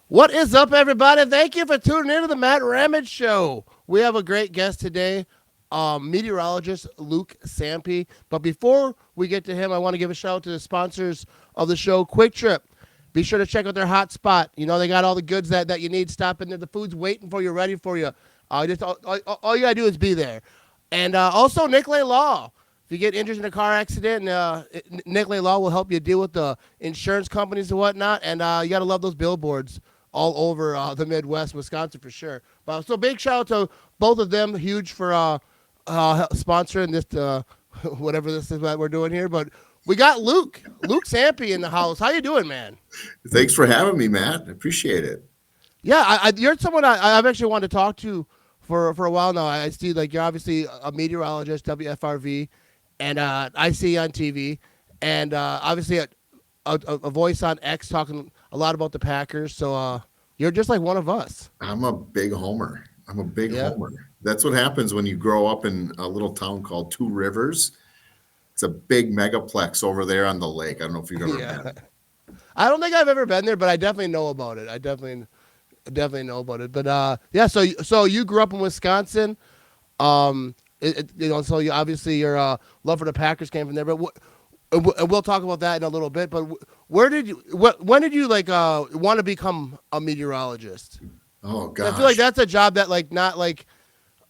What is up, everybody? Thank you for tuning in to the Matt Ramage Show. We have a great guest today, meteorologist Luke Sampe. But before we get to him, I want to give a shout out to the sponsors of the show, Quick Trip. Be sure to check out their hot spot. You know, they got all the goods that you need. Stop in there. The food's waiting for you, ready for you. All you got to do is be there. And also, Nicolay Law. If you get injured in a car accident, Nicolay Law will help you deal with the insurance companies and whatnot. And you got to love those billboards all over the Midwest, Wisconsin for sure. So big shout out to both of them. Huge for sponsoring this, whatever this is that we're doing here. But we got Luke Sampe in the house. How you doing, man? Thanks for having me, Matt. I appreciate it. Yeah, you're someone I've actually wanted to talk to for a while now. I see like you're obviously a meteorologist, WFRV, and I see you on TV, and obviously a voice on X talking a lot about the Packers. So you're just like one of us. I'm a big homer. I'm a big Yeah. homer. That's what happens when you grow up in a little town called Two Rivers. It's a big megaplex over there on the lake. I don't know if you've ever Yeah. been. I don't think I've ever been there, but I definitely know about it. I definitely know about it. But yeah, so you grew up in Wisconsin. So you obviously your love for the Packers came from there. But and we'll talk about that in a little bit. But when did you like want to become a meteorologist? Oh I feel like gosh. that's a job that like not like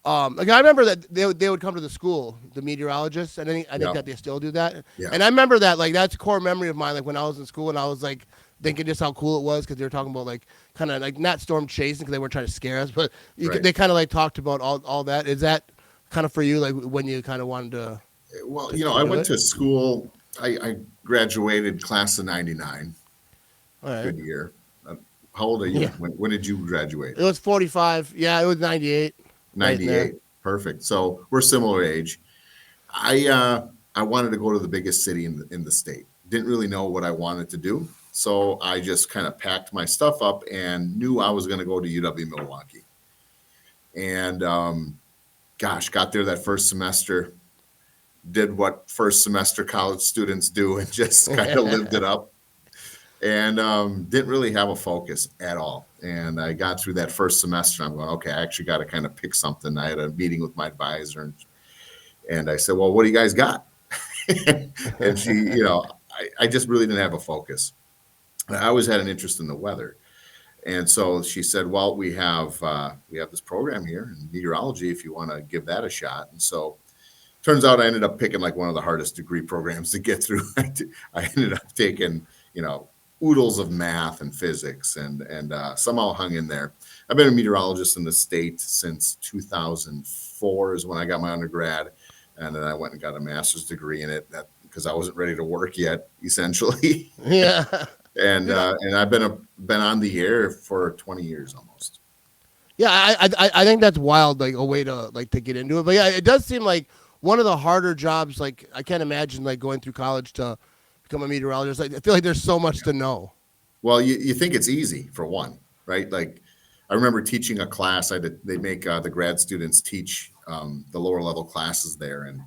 I remember that they would come to the school, the meteorologists, and I think Yeah. that they still do that. Yeah. And I remember that like that's a core memory of mine. Like when I was in school and I was like thinking just how cool it was because they were talking about like kind of like not storm chasing because they weren't trying to scare us, but Right. they kind of like talked about all that. Is that kind of for you like when you kind of wanted to Well, to I do went it? to school. I graduated class of '99. All right. Good year. How old are you? Yeah. When did you graduate? It was 45. Yeah, it was 98. Right in there. 98. Perfect. So we're similar age. I wanted to go to the biggest city in the state. Didn't really know what I wanted to do, so I just kind of packed my stuff up and knew I was going to go to UW Milwaukee. And gosh, got there that first semester, did what first semester college students do, and just kind of lived it up. And didn't really have a focus at all. And I got through that first semester. I'm going, okay, I actually got to kind of pick something. I had a meeting with my advisor, and I said, well, what do you guys got? And she, I just really didn't have a focus. I always had an interest in the weather. And so she said, well, we have this program here in meteorology if you want to give that a shot. And so turns out I ended up picking like one of the hardest degree programs to get through. I ended up taking, oodles of math and physics and somehow hung in there. I've been a meteorologist in the state since 2004 is when I got my undergrad. And then I went and got a master's degree in it because I wasn't ready to work yet, essentially. Yeah. And I've been on the air for 20 years almost. Yeah, I think that's wild, like a way to like to get into it. But yeah, it does seem like one of the harder jobs. Like I can't imagine like going through college to become a meteorologist. Like, I feel like there's so much to know. Well, you think it's easy for one, right? Like I remember teaching a class. They make the grad students teach the lower level classes there, and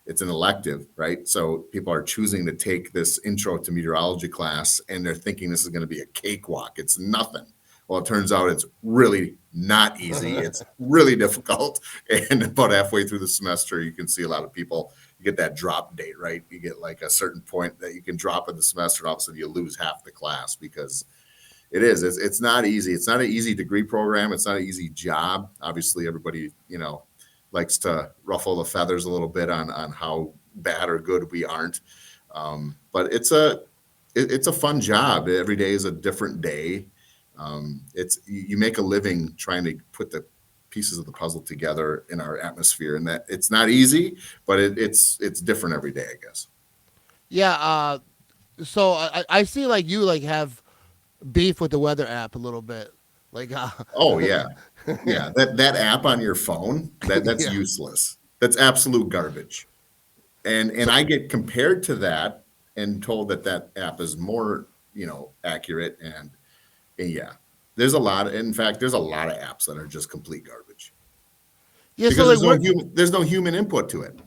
it's an elective, right? So people are choosing to take this intro to meteorology class, and they're thinking this is going to be a cakewalk. It's nothing. Well, it turns out it's really not easy. It's really difficult. And about halfway through the semester, you can see a lot of people, you get that drop date, right? You get like a certain point that you can drop in the semester, and all of a sudden you lose half the class because it's not easy. It's not an easy degree program. It's not an easy job. Obviously, everybody, likes to ruffle the feathers a little bit on how bad or good we aren't. But it's a fun job. Every day is a different day. It's you make a living trying to put the pieces of the puzzle together in our atmosphere, and that it's not easy, but it's different every day, I guess. Yeah. So I see like you like have beef with the weather app a little bit. Like Oh yeah, yeah. That app on your phone that's yeah. useless. That's absolute garbage. And I get compared to that and told that app is more accurate and yeah. In fact, there's a lot of apps that are just complete garbage Yeah. So because like there's no human input to it.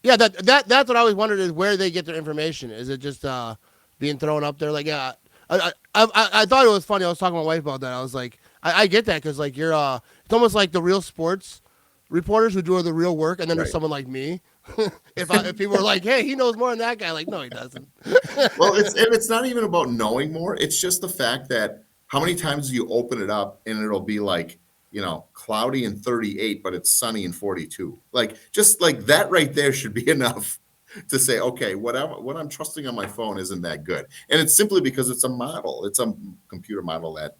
yeah, that's what I always wondered is where they get their information. Is it just being thrown up there? Like, yeah, I thought it was funny. I was talking to my wife about that. I was like, I get that because like you're it's almost like the real sports reporters who do the real work, and then there's Right. someone like me. If people are like, hey, he knows more than that guy, like no, he doesn't. Well, it's not even about knowing more. It's just the fact that how many times do you open it up and it'll be like, cloudy and 38, but it's sunny and 42. Like just like that right there should be enough to say, okay, what I'm trusting on my phone isn't that good. And it's simply because it's a model. It's a computer model that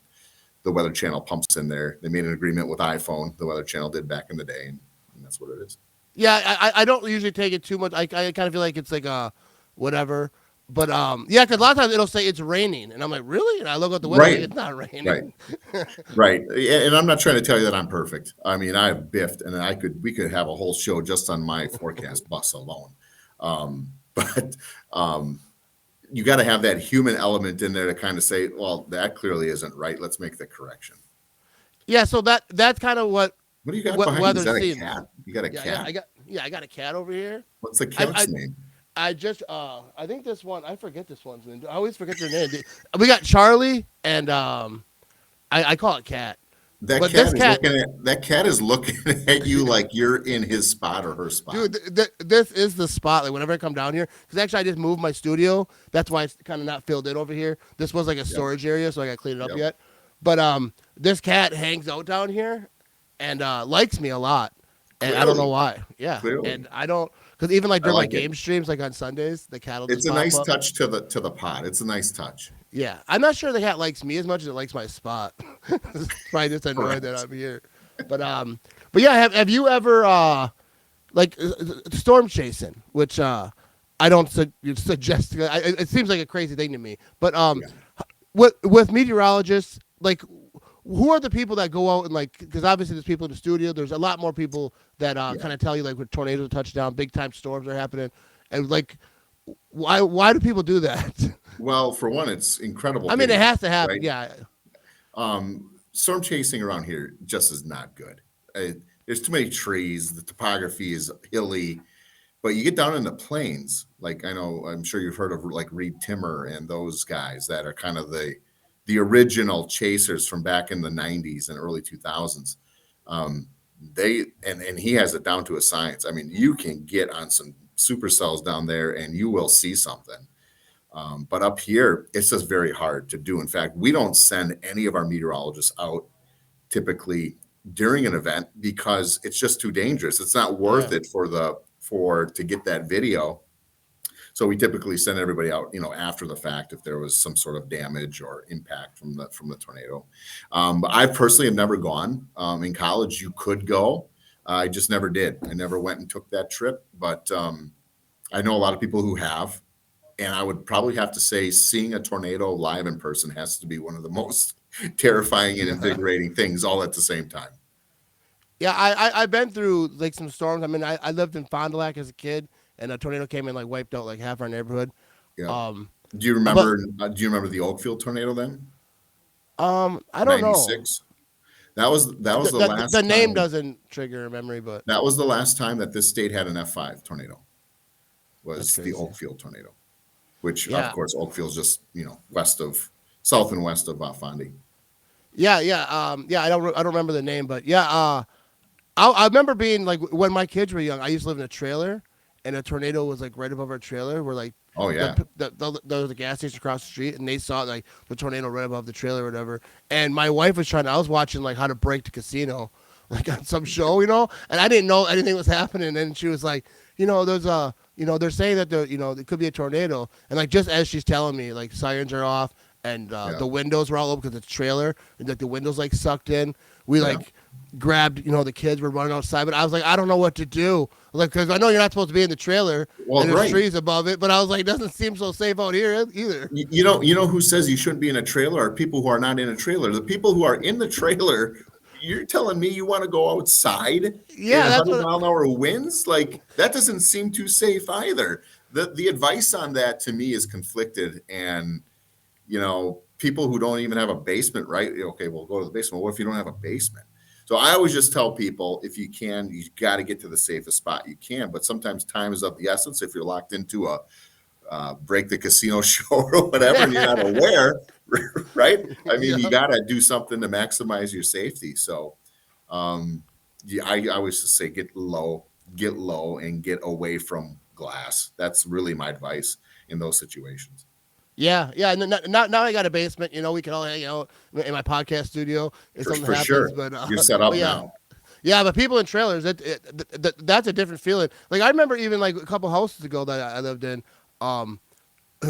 the Weather Channel pumps in there. They made an agreement with iPhone, the Weather Channel did back in the day, and that's what it is. Yeah, I don't usually take it too much. I kind of feel like it's like whatever. But yeah, because a lot of times it'll say it's raining, and I'm like, really? And I look at the weather, like, Right. it's not Right. raining. Right. And I'm not trying to tell you that I'm perfect. I mean, I've biffed and we could have a whole show just on my forecast bus alone. But you got to have that human element in there to kind of say, well, that clearly isn't right. Let's make the correction. Yeah, so that's kind of what What do you got behind you? Is weather that a seems. cat? You got a Yeah, cat? I got a cat over here. What's the I, cat's name? I just I think this one I forget this one's name. I always forget their name. We got Charlie and I call it Cat. That But cat this is cat, looking at you like you're in his spot or her spot. dude, this is the spot. Like whenever I come down here, because actually I just moved my studio. That's why it's kind of not filled in over here. This was like a Yep. storage area, so I got to clean it up Yep. yet. But this cat hangs out down here and likes me a lot, and I don't know Clearly. why. Yeah, Clearly. and I don't because even like I during my like it. game streams, like on Sundays, the cat will just It's a pop nice up. touch to the pod. It's a nice touch. Yeah, I'm not sure the cat likes me as much as it likes my spot. It's probably just annoyed that Correct. I'm here. But yeah, have you ever like storm chasing, which I don't suggest. It seems like a crazy thing to me. But Yeah. with meteorologists, like who are the people that go out and like? Because obviously there's people in the studio. There's a lot more people that Yeah. kind of tell you like when tornadoes touch down, big time storms are happening, and like why do people do that? Well, for one, it's incredible I mean, it video, has to happen. right? Yeah, Storm chasing around here just is not good. There's too many trees. The topography is hilly, but you get down in the plains. Like I'm sure you've heard of like Reed Timmer and those guys that are kind of the original chasers from back in the '90s and early 2000s. And he has it down to a science. I mean, you can get on some supercells down there and you will see something. But up here, it's just very hard to do. In fact, we don't send any of our meteorologists out typically during an event because it's just too dangerous. It's not worth yeah. it to get that video. So we typically send everybody out, after the fact if there was some sort of damage or impact from the tornado. But I personally have never gone. In college, you could go. I just never did. I never went and took that trip. But I know a lot of people who have. And I would probably have to say seeing a tornado live in person has to be one of the most terrifying and invigorating things all at the same time. Yeah, I've been through like some storms. I mean, I lived in Fond du Lac as a kid, and a tornado came and like wiped out like half our neighborhood. Yeah. Um, Do you but remember the Oakfield tornado then? I don't know. 96. That was the The, last the name time. doesn't trigger a memory, but That was the last time that this state had an F5 tornado. that's Was the crazy. Oakfield tornado, which of Yeah, course Oakfield's just south and west of Fondy. yeah. I don't remember the name, but yeah. I remember being like when my kids were young. I used to live in a trailer, and a tornado was like right above our trailer. Where like Oh yeah, there was a gas station across the street, and they saw like the tornado right above the trailer or whatever. And my wife was trying. I was watching like How to Break the Casino, like on some show, and I didn't know anything was happening. And she was like, there's a, they're saying that there could be a tornado, and like just as she's telling me, like sirens are off, and yeah, the windows were all open because it's a trailer, and like the windows like sucked in. We yeah. like grabbed, the kids were running outside, but I was like, I don't know what to do. Like, because I know you're not supposed to be in the trailer, Well, and there's right. trees above it, but I was like, it doesn't seem so safe out here either. You know who says you shouldn't be in a trailer are people who are not in a trailer. The people who are in the trailer, you're telling me you want to go outside in Yeah, that's 100-mile-an-hour winds? Like that doesn't seem too safe either. The advice on that to me is conflicted, and people who don't even have a basement, right? Okay, well, go to the basement. What if you don't have a basement? So I always just tell people, if you can, you got to get to the safest spot you can. But sometimes time is of the essence. If you're locked into a break the casino show or whatever, and you're not aware, right? I mean, you Yeah. got to do something to maximize your safety. So, yeah, I always just say get low, and get away from glass. That's really my advice in those situations. Yeah, yeah. And now I got a basement. We can all hang out in my podcast studio if something For happens. sure, But you're set but up yeah, now. yeah. But people in trailers, that's a different feeling. Like I remember even like a couple houses ago that I lived in. Um,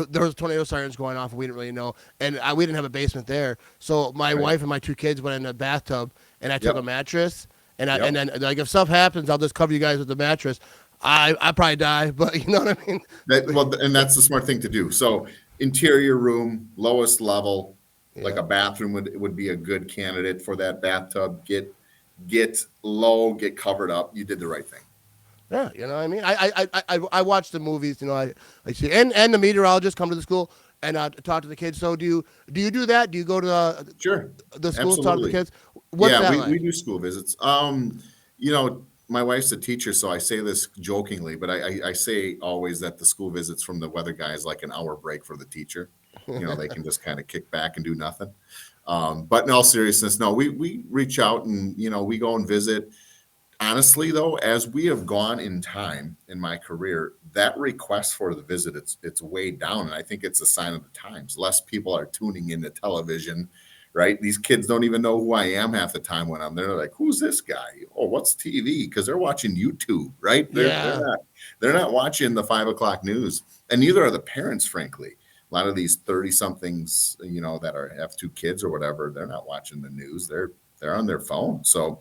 there was tornado sirens going off, and we didn't really know, and we didn't have a basement there. So my Right. wife and my two kids went in a bathtub, and I took a Yep. mattress, and Yep. then like if stuff happens, I'll just cover you guys with the mattress. I probably die, but you know what I mean. And that's the smart thing to do. So interior room, lowest level, like Yeah. a bathroom would be a good candidate for that bathtub. Get low, get covered up. You did the right thing. Yeah, you know what I mean. I watch the movies. I see, and the meteorologists come to the school and talk to the kids. So do you do that? Do you go to Sure. the schools talk to the Absolutely. kids? What's Yeah, that we like? do school visits. My wife's a teacher, so I say this jokingly, but I say always that the school visits from the weather guy is like an hour break for the teacher. They can just kind of kick back and do nothing. But in all seriousness, no, we reach out and we go and visit. Honestly, though, as we have gone in time in my career, that request for the visit it's way down, and I think it's a sign of the times. Less people are tuning into television, right? These kids don't even know who I am half the time when I'm there. They're like, "Who's this guy? Oh, what's TV?" Because they're watching YouTube, right? Yeah, They're not watching the 5 o'clock news, and neither are the parents, frankly. A lot of these 30 somethings, that have two kids or whatever, they're not watching the news. They're on their phone. So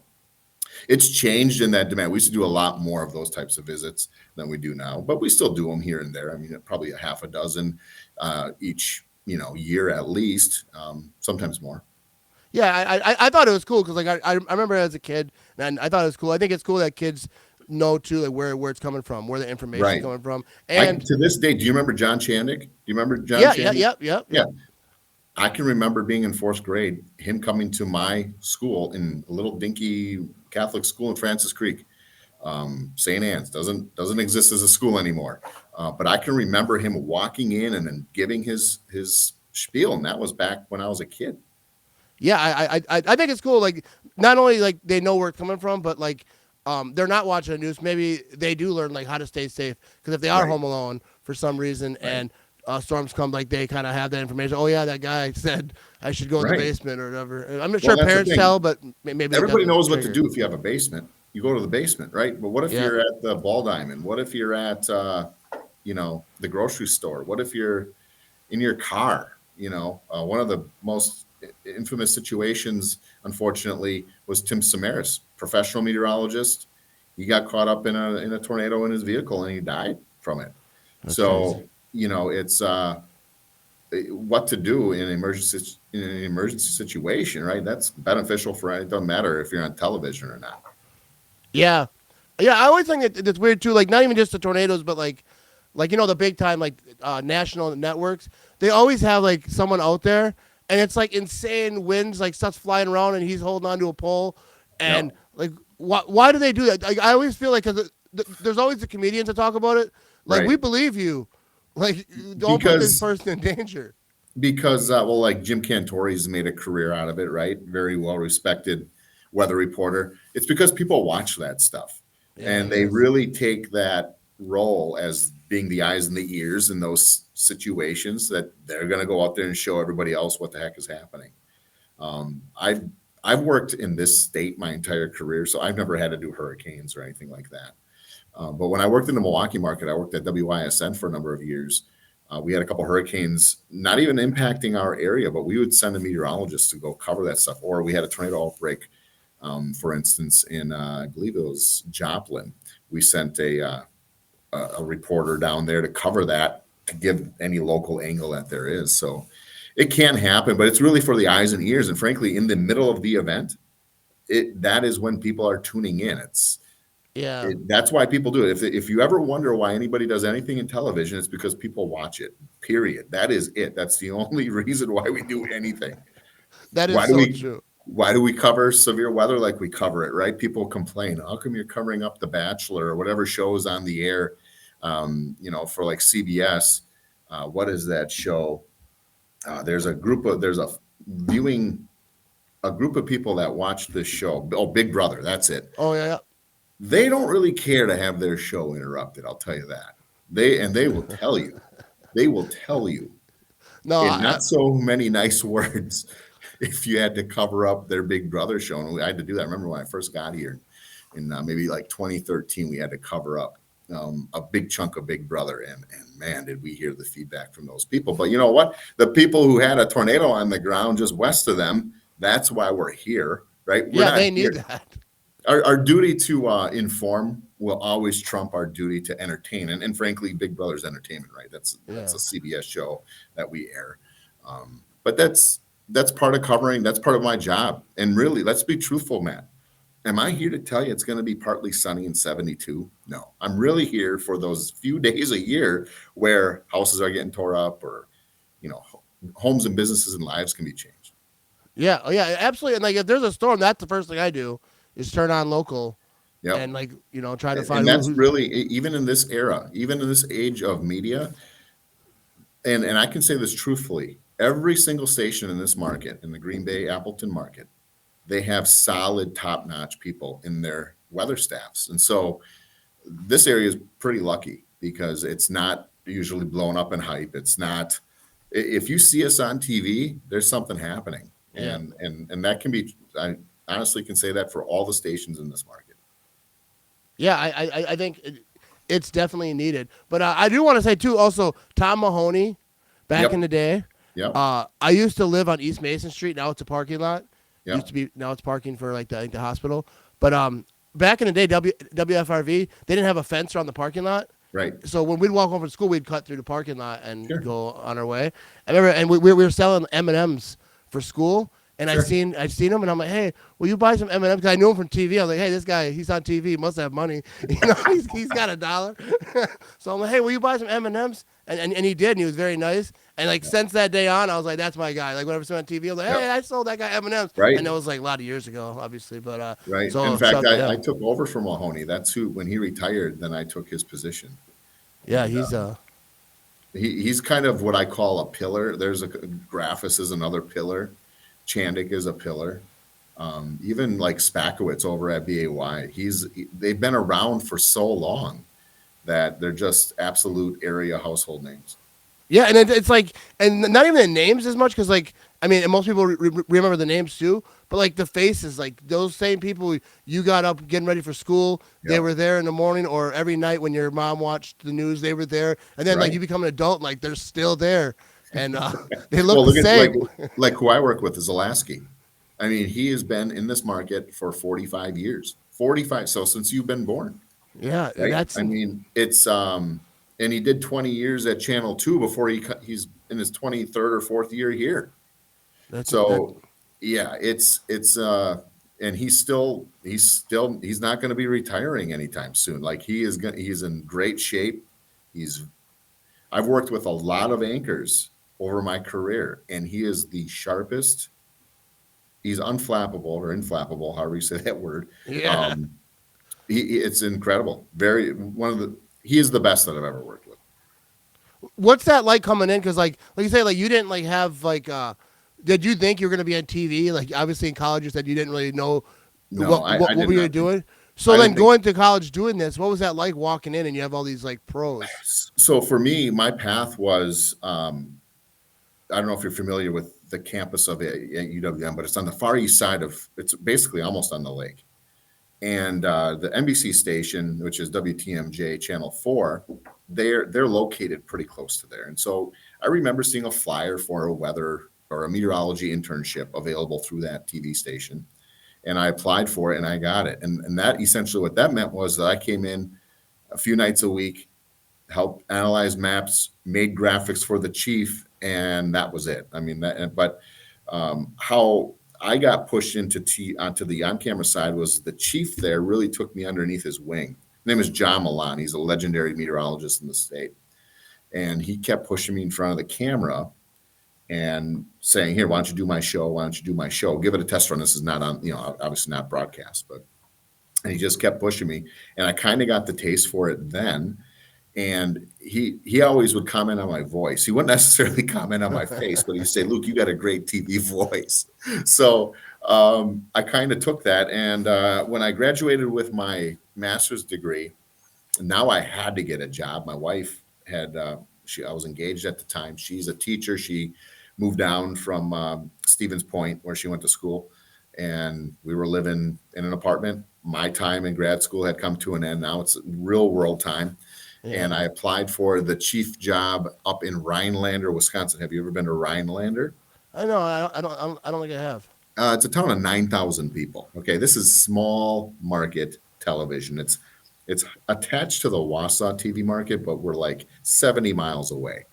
it's changed in that demand. We used to do a lot more of those types of visits than we do now, but we still do them here and there. I mean, probably a half a dozen each, year at least, sometimes more. yeah. I thought it was cool because like I remember as a kid, and I thought it was cool. I think it's cool that kids know too, like where it's coming from, where the information's Right. coming from, I and to this day, do you remember John Chandic? Do you remember John yeah, yeah, Chandic? yep, yep, Yeah, yep. I can remember being in fourth grade, him coming to my school in a little dinky Catholic school in Francis Creek. St. Anne's doesn't exist as a school anymore. But I can remember him walking in and then giving his spiel, and that was back when I was a kid. Yeah, I think it's cool. Like not only like they know where it's coming from, but like they're not watching the news. Maybe they do learn like how to stay safe because if they are Right, home alone for some reason right, and storms come, like they kind of have that information. Oh yeah, that guy said I should go in the right. basement or whatever. And I'm not Well, sure that's the parents thing. tell, but maybe that Everybody doesn't knows what to trigger. do if you have a basement. You go to the basement, right? But what if Yeah, you're at the Ball Diamond? What if you're at the grocery store? What if you're in your car? One of the most infamous situations, unfortunately, was Tim Samaras, professional meteorologist. He got caught up in a tornado in his vehicle and he died from it. that's crazy. So it's what to do in an emergency situation, right? That's beneficial for it. Doesn't matter if you're on television or not. Yeah, yeah. I always think it's weird too. Like not even just the tornadoes, but like the big time like national networks. They always have like someone out there, and it's like insane winds, like stuff's flying around, and he's holding onto a pole, and Yep. like why do they do that? Like, I always feel like because there's always the comedians that talk about it. Like we Right. believe you. Like don't put this Because person in danger. well, like Jim Cantori's made a career out of it, right? Very well respected weather reporter. It's because people watch that stuff, Yeah, I and they guess. really take that role as being the eyes and the ears in those situations that they're going to go out there and show everybody else what the heck is happening. I've worked in this state my entire career, so I've never had to do hurricanes or anything like that. But when I worked in the Milwaukee market, I worked at WISN for a number of years. We had a couple hurricanes, not even impacting our area, but we would send a meteorologist to go cover that stuff. Or we had a tornado outbreak, for instance, in I believe it was Joplin. We sent a reporter down there to cover that to give any local angle that there is. So it can happen, but it's really for the eyes and ears. And frankly, in the middle of the event, that is when people are tuning in. Yeah, That's why people do it. If you ever wonder why anybody does anything in television, it's because people watch it. Period. That is it. That's the only reason why we do anything. that is Why do so we true. why do we cover severe weather like we cover it, right? People complain, how come you're covering up The Bachelor or whatever shows on the air, for like CBS. What is that show? there's a viewing a group of people that watch this show. Oh, Big Brother, that's it. Oh yeah, yeah. They don't really care to have their show interrupted. I'll tell you that. They will tell you. They will tell you No, in not so many nice words if you had to cover up their Big Brother show. And I had to do that. I remember when I first got here in maybe like 2013, we had to cover up a big chunk of Big Brother. And man, did we hear the feedback from those people. But you know what? The people who had a tornado on the ground just west of them, that's why we're here, right? We're yeah, not they need here. that. Our duty to inform will always trump our duty to entertain. And frankly, Big Brother's entertainment, right? That's Yeah. a CBS show that we air. But that's part of covering. That's part of my job. And really, let's be truthful, Matt. Am I here to tell you it's going to be partly sunny and 72? No, I'm really here for those few days a year where houses are getting tore up, or homes and businesses and lives can be changed. Yeah, oh yeah, absolutely. And like if there's a storm, that's the first thing I do is turn on local Yep. and like try to And find that's who's. really, even in this era, even in this age of media, and I can say this truthfully, every single station in this market, in the Green Bay Appleton market, they have solid, top-notch people in their weather staffs. And so this area is pretty lucky because it's not usually blown up in hype. It's not, if you see us on TV, there's something happening. Yeah. And that can be, I honestly can say that for all the stations in this market. Yeah, I think it's definitely needed. But I do want to say too, also Tom Mahoney, back Yep. in the day. Yep. I used to live on East Mason Street. Now it's a parking lot. Yep. Used to be, now it's parking for like the hospital. But back in the day, WFRV, they didn't have a fence around the parking lot. Right. So when we'd walk over to school, we'd cut through the parking lot and Sure. go on our way. I remember, and we were selling M&Ms for school. And Sure. I'd seen him, and I'm like, hey, will you buy some M&Ms? Because I knew him from TV. I was like, hey, this guy, he's on TV. He must have money. He's got $1. So I'm like, hey, will you buy some M&Ms? And he did, and he was very nice. And like since that day on, I was like, that's my guy. Like whenever someone on TV, I was like, hey, Yep. I sold that guy M&Ms. Right. And that was like a lot of years ago, obviously. But Right. So In fact, yeah. I took over from Mahoney. That's who, when he retired, then I took his position. Yeah, And, he's kind of what I call a pillar. There's Graphis is another pillar. Chandic is a pillar. Even like Spakowitz over at BAY, they've been around for so long that they're just absolute area household names. Yeah, and it's like, and not even the names as much, because like, I mean, and most people remember the names too, but like the faces, like those same people you got up getting ready for school, they Yep. were there in the morning, or every night when your mom watched the news, they were there, and then like Right. you become an adult, like they're still there, and they look Well, the look at same. like who I work with is Alasky. I mean, he has been in this market for 45 years. 45. So since you've been born, Yeah, right? that's I mean, it's and he did 20 years at Channel 2 before he's in his 23rd or 4th year here. that. So yeah, it's and he's not going to be retiring anytime soon. Like he's in great shape. I've worked with a lot of anchors over my career, and he is the sharpest. He's unflappable or inflappable, however you say that word. Yeah. It's incredible. He is the best that I've ever worked with. What's that like coming in? Because like you say, like you didn't like have like. Did you think you were gonna be on TV? Like obviously in college, you said you didn't really know No, I what did were you not. doing. So I then didn't think- going to college doing this, what was that like walking in and you have all these like pros? So for me, my path was I don't know if you're familiar with the campus of UWM, but it's on the far east side it's basically almost on the lake. And the NBC station, which is WTMJ Channel 4, they're located pretty close to there. And so I remember seeing a flyer for a weather or a meteorology internship available through that TV station. And I applied for it and I got it. And that essentially what that meant was that I came in a few nights a week, helped analyze maps, made graphics for the chief, and that was it. I mean, how I got pushed onto the on-camera side was the chief there really took me underneath his wing. His name is John Milan. He's a legendary meteorologist in the state. And he kept pushing me in front of the camera and saying, here, why don't you do my show? Why don't you do my show? Give it a test run. This is not on, obviously not broadcast, and he just kept pushing me. And I kind of got the taste for it then. And he always would comment on my voice. He wouldn't necessarily comment on my face, but he'd say, "Luke, you got a great TV voice." So I kind of took that, and when I graduated with my master's degree, now I had to get a job. My wife had I was engaged at the time. She's a teacher. She moved down from Stevens Point, where she went to school, and we were living in an apartment. My time in grad school had come to an end. Now it's real world time, Yeah, and I applied for the chief job up in Rhinelander, Wisconsin. Have you ever been to Rhinelander? I know. I don't think I have. It's a town of 9,000 people. Okay, this is small market television. It's attached to the Wausau TV market, but we're like 70 miles away.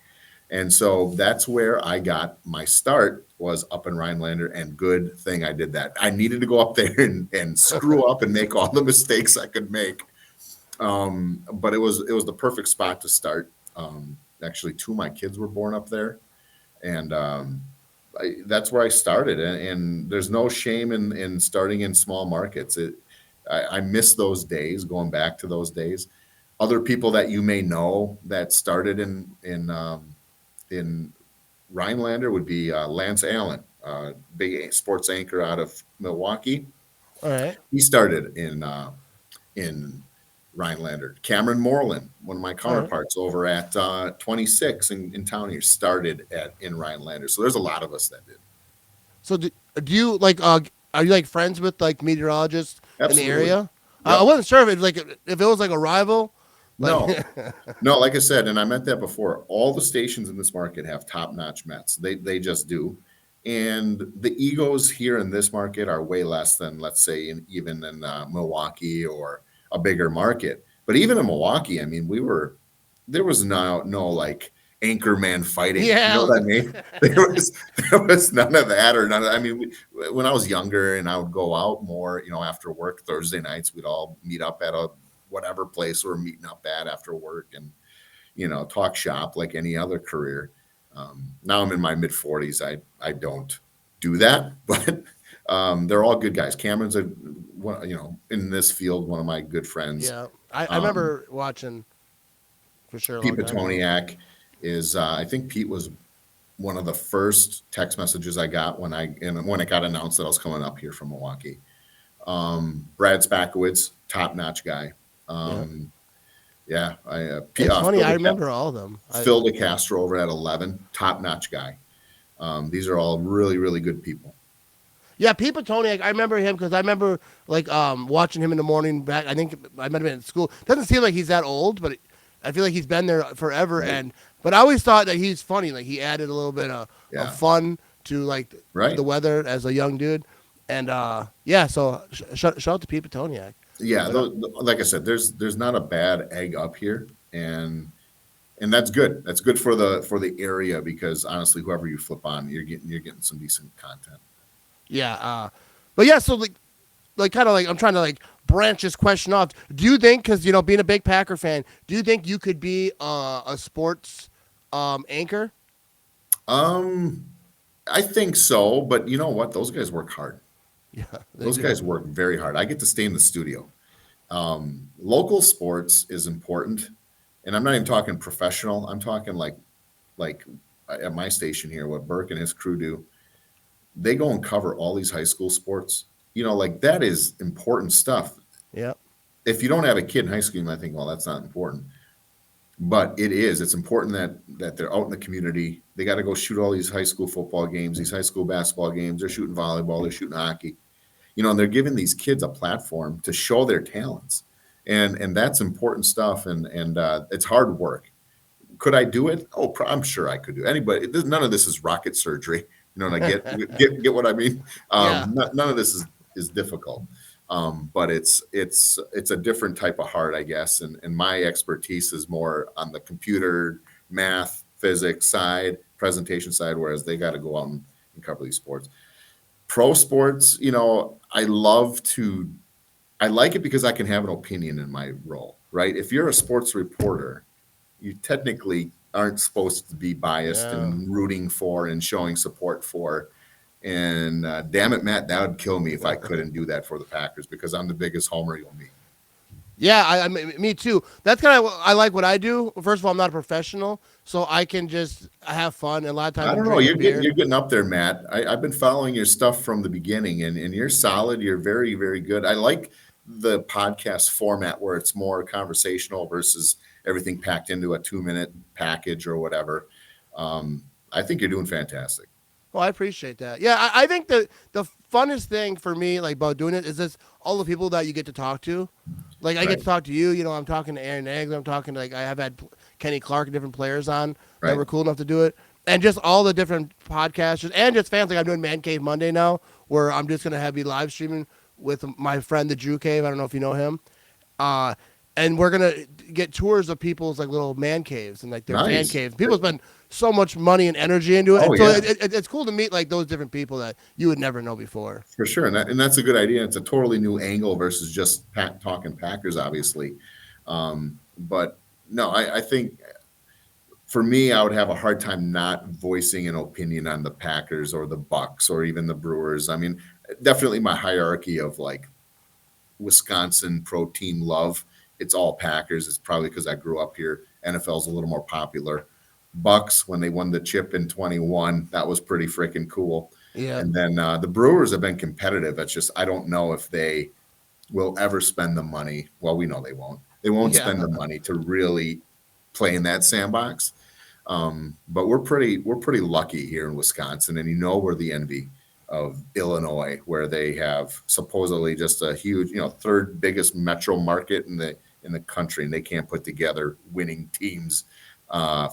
And so that's where I got my start, was up in Rhinelander, and good thing I did that. I needed to go up there and screw up and make all the mistakes I could make. But it was the perfect spot to start. Actually, two of my kids were born up there, and that's where I started. And there's no shame in starting in small markets. I miss those days, going back to those days. Other people that you may know that started in Rhinelander would be Lance Allen, big sports anchor out of Milwaukee. All right. He started in Rhinelander. Cameron Moreland, one of my All right. counterparts over at 26 in town here, started in Rhinelander. So there's a lot of us that did. So do you like are you like friends with like meteorologists in the Absolutely. area? I Yep. wasn't sure if it like if it was like a rival. Like No, no, like I said, and I meant that before, all the stations in this market have top-notch Mets. They just do. And the egos here in this market are way less than, let's say, even in Milwaukee or a bigger market. But even in Milwaukee, I mean, there was no like anchor man fighting. You know yeah, what I mean? There was none of that, or none of, I mean, when I was younger and I would go out more, after work Thursday nights, we'd all meet up at a whatever place we're meeting up at after work, and talk shop like any other career. Now I'm in my mid 40s. I don't do that, but they're all good guys. Cameron's in this field, one of my good friends. yeah. I Um, remember watching for sure a Pete long time ago. Petoniak is, I think Pete was one of the first text messages I got when it got announced that I was coming up here from Milwaukee. Brad Spackowitz, top notch guy. Yeah, Um, yeah, it's funny. Phil, I remember all of them. Phil DeCastro over at 11, top notch guy. These are all really, really good people. Yeah, Pete Petoniak, I remember him because I remember like watching him in the morning back. I think I might have been in school. Doesn't seem like he's that old, but I feel like he's been there forever. Right. But I always thought that he's funny. Like he added a little bit of Yeah. fun to like Right. the weather as a young dude. And yeah, so shout out to Pete Petoniak. Yeah. But Like I said, there's not a bad egg up here, and that's good. That's good for the area, because honestly, whoever you flip on, you're getting some decent content. yeah, but yeah, so like kind of like I'm trying to like branch this question off. Do you think, because being a big Packer fan, do you think you could be a sports anchor? Um, I think so, but you know what? Those guys work hard. Yeah, they Those do. guys work very hard. I get to stay in the studio. Local sports is important, and I'm not even talking professional. I'm talking like at my station here, what Burke and his crew do. They go and cover all these high school sports. Like, that is important stuff. Yeah, If you don't have a kid in high school, you might think, well, that's not important. But it is. It's important that they're out in the community. They got to go shoot all these high school football games, these high school basketball games. They're shooting volleyball. They're shooting hockey. And they're giving these kids a platform to show their talents, and that's important stuff. And it's hard work. Could I do it? Oh, I'm sure I could do it. Anybody. None of this is rocket surgery. And I get what I mean. yeah, None of this is difficult. But it's a different type of heart, I guess. And my expertise is more on the computer, math, physics side, presentation side, whereas they got to go out and cover these sports. Pro sports, I like it because I can have an opinion in my role, right? If you're a sports reporter, you technically aren't supposed to be biased yeah. and rooting for and showing support for. And damn it, Matt, that would kill me if I couldn't do that for the Packers, because I'm the biggest homer you'll meet. Yeah, me too. That's kind of I like what I do. First of all, I'm not a professional, so I can just have fun. And a lot of times I I'm don't know. drinking beer. You're getting up there, Matt. I've been following your stuff from the beginning, and you're solid. You're very, very good. I like the podcast format where it's more conversational versus everything packed into a 2 minute package or whatever. I think you're doing fantastic. Well, I appreciate that. Yeah, I think the funnest thing for me, like about doing it, is just all the people that you get to talk to. Like I get Right. to talk to you. You know, I'm talking to Aaron Eggs. I'm talking to, like, I have had Kenny Clark and different players on that Right. were cool enough to do it, and just all the different podcasters and just fans. Like I'm doing Man Cave Monday now, where I'm just gonna have be live streaming with my friend the Drew Cave. I don't know if you know him. Uh, and we're gonna get tours of people's like little man caves and like their fan Nice. caves. People spend so much money and energy into it, Oh and so yeah, it's cool to meet like those different people that you would never know before. for sure. And that's a good idea. It's a totally new angle versus just talking Packers, obviously. But no, I think for me, I would have a hard time not voicing an opinion on the Packers or the Bucks or even the Brewers. I mean, definitely my hierarchy of like Wisconsin pro team love. It's all Packers. It's probably because I grew up here. NFL's a little more popular. Bucks, when they won the chip in 21, that was pretty freaking cool. Yeah, And then the Brewers have been competitive. It's just I don't know if they will ever spend the money. Well, we know they won't. They won't yeah. spend the money to really play in that sandbox. But we're pretty lucky here in Wisconsin, and we're the envy of Illinois, where they have supposedly just a huge, third biggest metro market in the country, and they can't put together winning teams.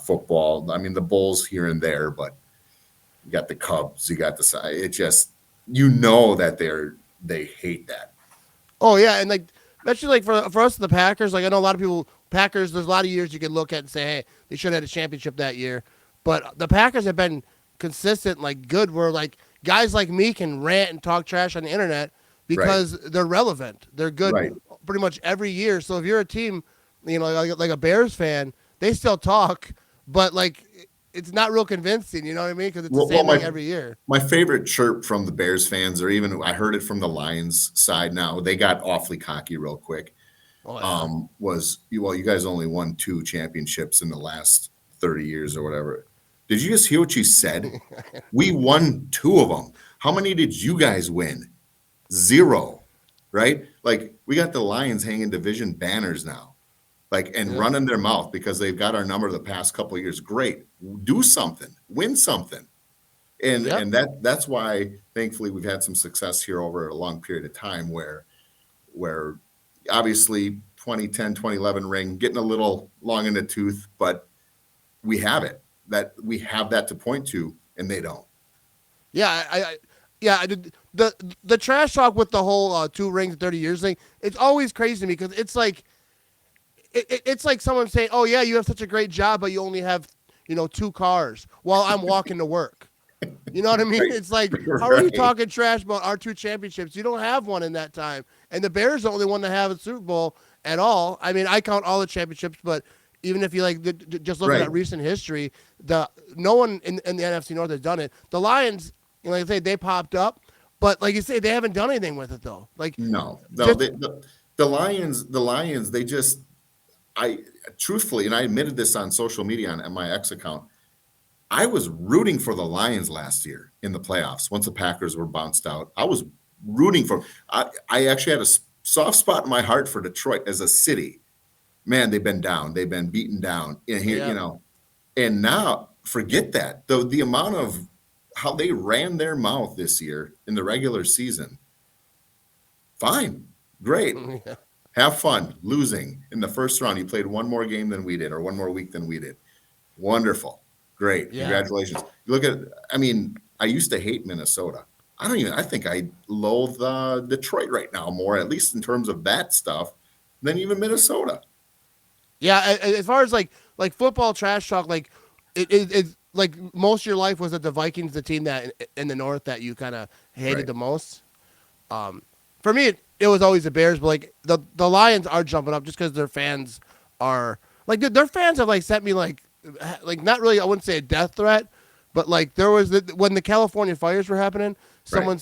Football. I mean, the Bulls here and there, but you got the Cubs, you got the side. It just that they hate that. Oh yeah, and like especially like for us the Packers, like I know a lot of people Packers. There's a lot of years you can look at and say, hey, they should have had a championship that year, but the Packers have been consistent, like good. Where like guys like me can rant and talk trash on the internet Right, because they're relevant. They're good right. pretty much every year. So if you're a team, like a Bears fan, they still talk, but like it's not real convincing. You know what I mean? Because it's the Well, same thing my every year. my favorite chirp from the Bears fans, or even I heard it from the Lions side. Now they got awfully cocky real quick. Oh yeah, Was well, you guys only won two championships in the last 30 years or whatever. Did you just hear what you said? We won two of them. How many did you guys win? Zero, right? Like we got the Lions hanging division banners now, like and yeah, running their mouth because they've got our number the past couple of years. Great, do something, win something, and yep. and that's why thankfully we've had some success here over a long period of time where obviously 2010, 2011 ring getting a little long in the tooth, but we have it. That we have that to point to, and they don't. Yeah, yeah, the trash talk with the whole two rings in 30 years thing. It's always crazy to me because it's like it's like someone saying, "Oh yeah, you have such a great job, but you only have two cars," while I'm walking to work. You know what I mean? Right. It's like, how are you Right. talking trash about our two championships? You don't have one in that time, and the Bears are the only one to have a Super Bowl at all. I mean, I count all the championships, but even if you like just looking Right. at recent history, the no one in the NFC North has done it. The Lions, like I say, they popped up, but like you say, they haven't done anything with it though. Like No. just The Lions, they just, I truthfully, and I admitted this on social media on my ex account. I was rooting for the Lions last year in the playoffs once the Packers were bounced out. I was rooting for. I actually had a soft spot in my heart for Detroit as a city. Man, they've been down. They've been beaten down. And here, yeah, and now forget that. The amount of how they ran their mouth this year in the regular season. Fine, great, yeah, have fun. Losing in the first round, you played one more game than we did, or one more week than we did. Wonderful. Great. yeah. Congratulations. You look at, I mean, I used to hate Minnesota. I think I loathe Detroit right now more, at least in terms of that stuff, than even Minnesota. Yeah, as far as like football trash talk, like it's like most of your life was that the Vikings, the team that in the North that you kind of hated Right. the most. For me, it was always the Bears, but like the Lions are jumping up just because their fans are like their fans have like sent me like not really, I wouldn't say a death threat, but like there was when the California fires were happening, Right.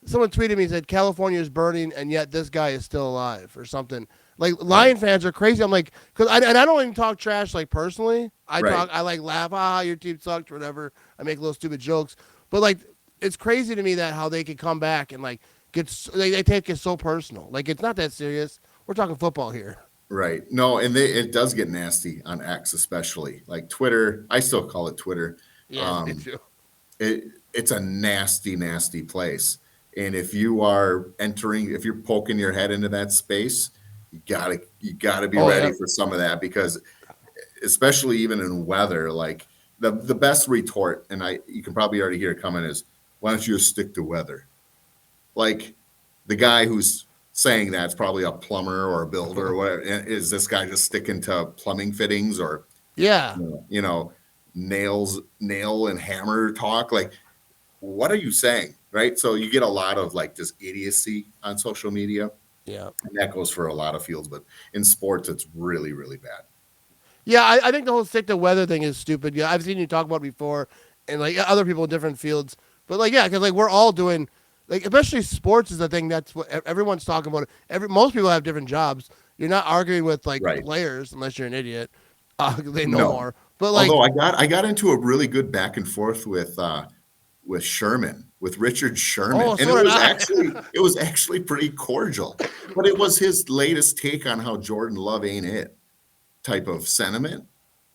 someone tweeted me and said California is burning and yet this guy is still alive or something. Like Lion fans are crazy. I'm like, and I don't even talk trash like personally. Right. I like laugh, your team sucked, or whatever. I make little stupid jokes, but like it's crazy to me that how they can come back and like they take it so personal. Like it's not that serious. We're talking football here. Right. No, and it does get nasty on X, especially like Twitter. I still call it Twitter. Yeah, me Um, too. it's a nasty, nasty place. And if you are if you're poking your head into that space, you gotta be Oh ready yeah, for some of that because especially even in weather, like the best retort, and you can probably already hear it coming is, why don't you just stick to weather? Like the guy who's saying that's probably a plumber or a builder or whatever. Is this guy just sticking to plumbing fittings or yeah, you know nail and hammer talk? Like, what are you saying? Right. So you get a lot of like just idiocy on social media. yeah. And that goes for a lot of fields, but in sports, it's really, really bad. Yeah, I think the whole stick to weather thing is stupid. Yeah, I've seen you talk about it before, and like other people in different fields. But like, yeah, because like we're all doing, like especially sports is the thing that's what everyone's talking about. Most people have different jobs. You're not arguing with like Right. players unless you're an idiot. They know No. more. But like, Although I got into a really good back and forth with Sherman, with Richard Sherman, oh, and so did I. it was actually pretty cordial. But it was his latest take on how Jordan Love ain't it type of sentiment,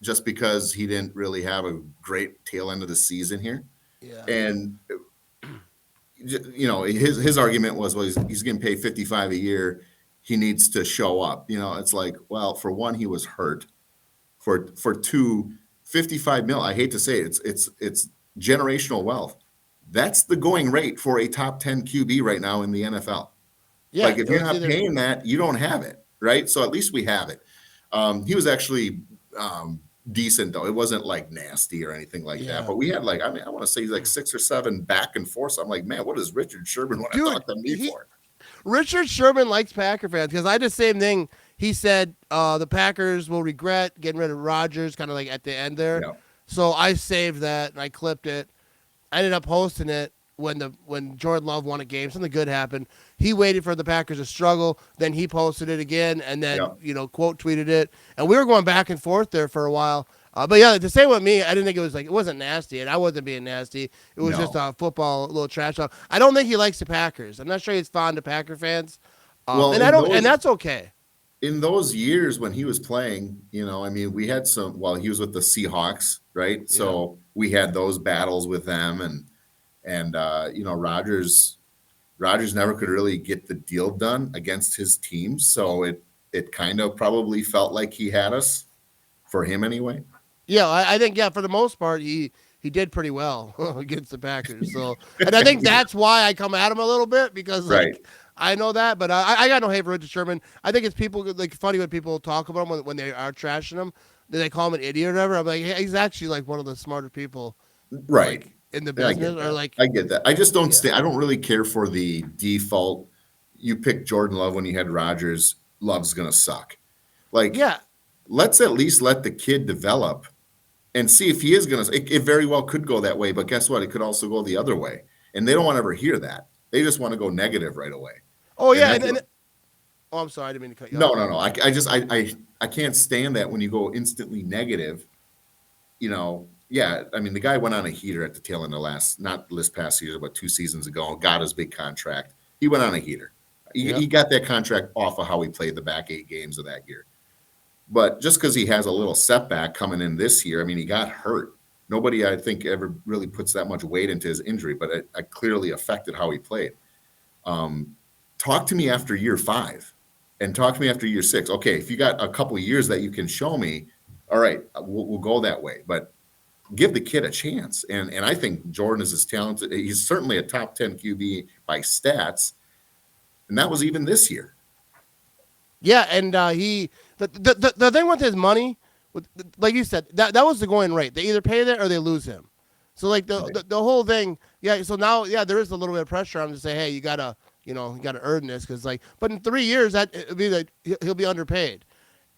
just because he didn't really have a great tail end of the season here. Yeah, And his argument was, well, he's getting paid 55 a year. He needs to show up. It's like, well, for one, he was hurt. For two, 55 mil. I hate to say it, it's generational wealth. That's the going rate for a top 10 QB right now in the NFL. yeah. Like if you're It's not either paying that, you don't have it, right? So at least we have it. He was actually decent though. It wasn't like nasty or anything like that. yeah, But we had like, I mean, I want to say like 6 or 7 back and forth. So I'm like, man, what does Richard Sherman want to dude. talk to me for? Richard Sherman likes Packer fans because I did the same thing. He said the Packers will regret getting rid of Rodgers, kind of like at the end there. Yeah, So I saved that and I clipped it. I ended up posting it when Jordan Love won a game. Something good happened. He waited for the Packers to struggle. Then he posted it again and then yeah. quote tweeted it. And we were going back and forth there for a while. But yeah, the same with me. I didn't think it wasn't nasty, and I wasn't being nasty. It was just No. football, a little trash talk. I don't think he likes the Packers. I'm not sure he's fond of Packer fans. Well, And I don't, and that's okay. in those years when he was playing, I mean, we had he was with the Seahawks, right? Yeah. So we had those battles with them and Rodgers never could really get the deal done against his team. So it kind of probably felt like he had us for him anyway. Yeah, I think for the most part he did pretty well against the Packers. So, and I think that's why I come at him a little bit because Right. like I know that, but I got no hate for Richard Sherman. I think it's people like funny when people talk about him when they are trashing him. They call him an idiot or whatever. I'm like, hey, he's actually like one of the smarter people Right. like in the Yeah, I business get or that. like I get that. I just don't yeah. I don't really care for the default. You picked Jordan Love when you had Rodgers. Love's gonna suck. Like, Yeah. let's at least let the kid develop and see if he is going to. It very well could go that way, but guess what? It could also go the other way. And they don't want to ever hear that. They just want to go negative right away. Oh And yeah, that's oh I'm sorry, I didn't mean to cut you off. no. I just I can't stand that when you go instantly negative. Yeah. I mean, the guy went on a heater at the tail end of not this past season, but 2 seasons ago, got his big contract. He went on a heater. Yeah. He got that contract off of how he played the back 8 games of that year. But just because he has a little setback coming in this year, I mean, he got hurt. Nobody, I think, ever really puts that much weight into his injury, but it clearly affected how he played. Talk to me after year 5 and talk to me after year 6. Okay, if you got a couple of years that you can show me, all right, we'll go that way. But give the kid a chance. And I think Jordan is as talented. He's certainly a top 10 QB by stats. And that was even this year. Yeah, and the thing with his money, like you said, that was the going rate. They either pay that or they lose him. So like the whole thing, yeah. So now, yeah, there is a little bit of pressure on him to say, hey, you gotta earn this because like, but in 3 years it'll be like he'll be underpaid,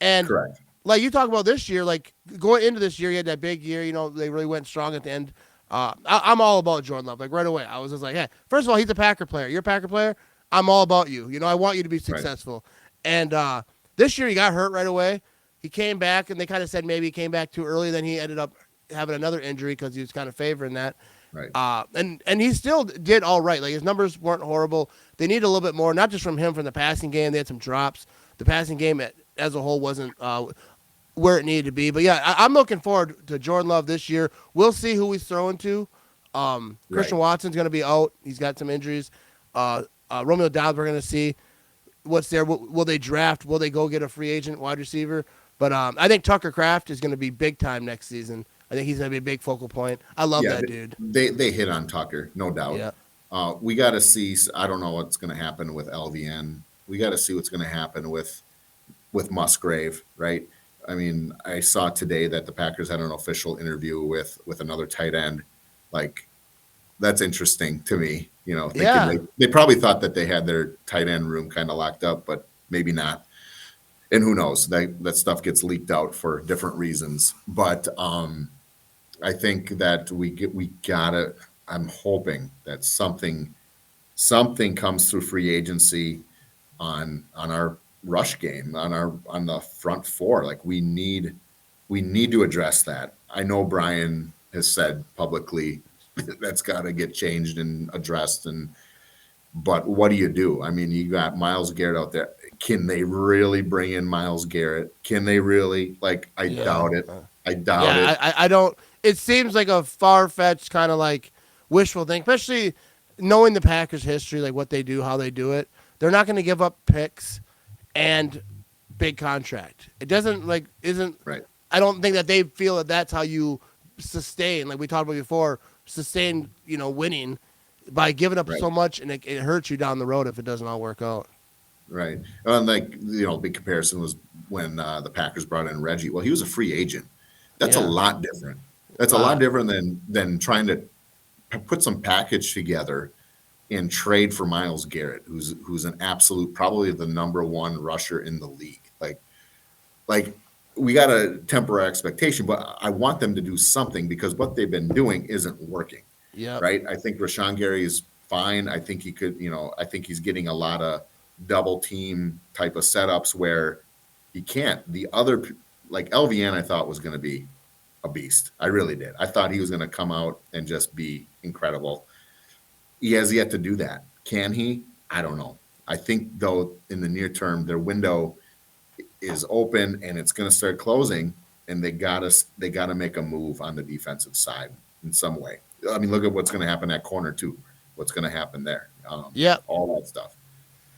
and Correct. like you talk about this year, like going into this year, he had that big year. They really went strong at the end. I'm all about Jordan Love. Like right away, I was just like, hey, first of all, he's a Packer player. You're a Packer player. I'm all about you. I want you to be successful. And This year he got hurt right away. He came back, and they kind of said maybe he came back too early. Then he ended up having another injury because he was kind of favoring that. Right. And he still did all right. Like his numbers weren't horrible. They need a little bit more, not just from him, from the passing game. They had some drops. The passing game as a whole wasn't where it needed to be. But yeah, I'm looking forward to Jordan Love this year. We'll see who he's throwing to. Christian Watson's going to be out. He's got some injuries. Romeo Doubs, we're going to see what's there. Will they draft? Will they go get a free agent wide receiver? But I think Tucker Kraft is going to be big time next season. I think he's going to be a big focal point. I love that dude. They hit on Tucker, no doubt. Yeah. We got to see. I don't know what's going to happen with LVN. We got to see what's going to happen with Musgrave, right? I mean, I saw today that the Packers had an official interview with another tight end. Like, that's interesting to me. You know, they probably thought that they had their tight end room kind of locked up, but maybe not. And who knows? That stuff gets leaked out for different reasons. But I think that we gotta. I'm hoping that something comes through free agency on our rush game, on the front four. Like we need to address that. I know Brian has said publicly that's got to get changed and addressed. But what do you do? I mean, you got Myles Garrett out there. Can they really bring in Myles Garrett? Can they really? Like, I doubt it. I doubt it. I don't. It seems like a far-fetched kind of like wishful thing, especially knowing the Packers' history, like what they do, how they do it. They're not going to give up picks and big contract. It isn't right. I don't think that they feel that that's how you sustain, like we talked about before, winning by giving up so much, and it hurts you down the road if it doesn't all work out. Right. And big comparison was when the Packers brought in Reggie. Well, he was a free agent. That's a lot different. That's a lot different than trying to put some package together and trade for Myles Garrett, who's an absolute, probably the number one rusher in the league. Like we got to temper our expectation, but I want them to do something because what they've been doing isn't working. Yeah. Right. I think Rashawn Gary is fine. I think he could, I think he's getting a lot of double team type of setups where he can't. The other, like LVN, I thought was going to be a beast. I really did. I thought he was going to come out and just be incredible. He has yet to do that. Can he? I don't know. I think though in the near term, their window is open and it's going to start closing, and they gotta make a move on the defensive side in some way. I mean, look at what's going to happen at corner too. What's going to happen there? All that stuff.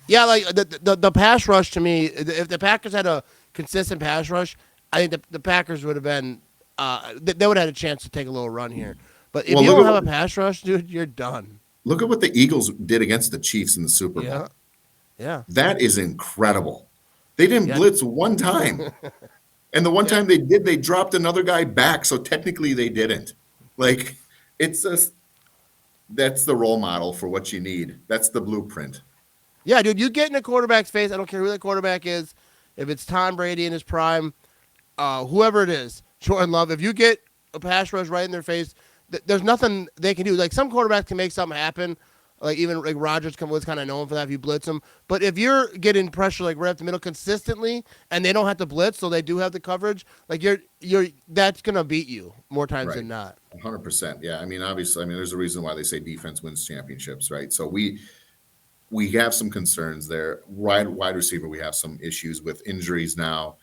Yeah, like the pass rush to me. If the Packers had a consistent pass rush, I think the Packers would have been. They would have had a chance to take a little run here. But if you don't have a pass rush, dude, you're done. Look at what the Eagles did against the Chiefs in the Super Bowl. Yeah. That is incredible. They didn't blitz one time. And the one time they did, they dropped another guy back. So technically they didn't. Like, that's the role model for what you need. That's the blueprint. Yeah, dude, you get in a quarterback's face. I don't care who that quarterback is. If it's Tom Brady in his prime, whoever it is, Jordan Love, if you get a pass rush right in their face, there's nothing they can do. Like, some quarterbacks can make something happen. Like, even like Rodgers was kind of known for that if you blitz them. But if you're getting pressure like right up the middle consistently, and they don't have to blitz, so they do have the coverage, like that's gonna beat you more times than not. 100%. Yeah, I mean, obviously, there's a reason why they say defense wins championships, right? So we have some concerns there. Wide receiver, we have some issues with injuries now,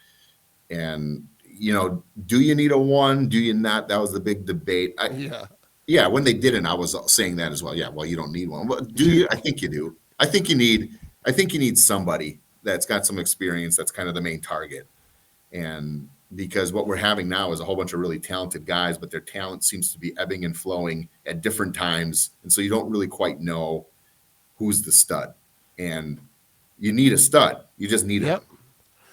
and do you need a one? Do you not? That was the big debate. Yeah, when they didn't, I was saying that as well. Yeah, well, you don't need one. Well, do you? I think you do. I think you need somebody that's got some experience. That's kind of the main target. And because what we're having now is a whole bunch of really talented guys, but their talent seems to be ebbing and flowing at different times, and so you don't really quite know who's the stud. And you need a stud. You just need him.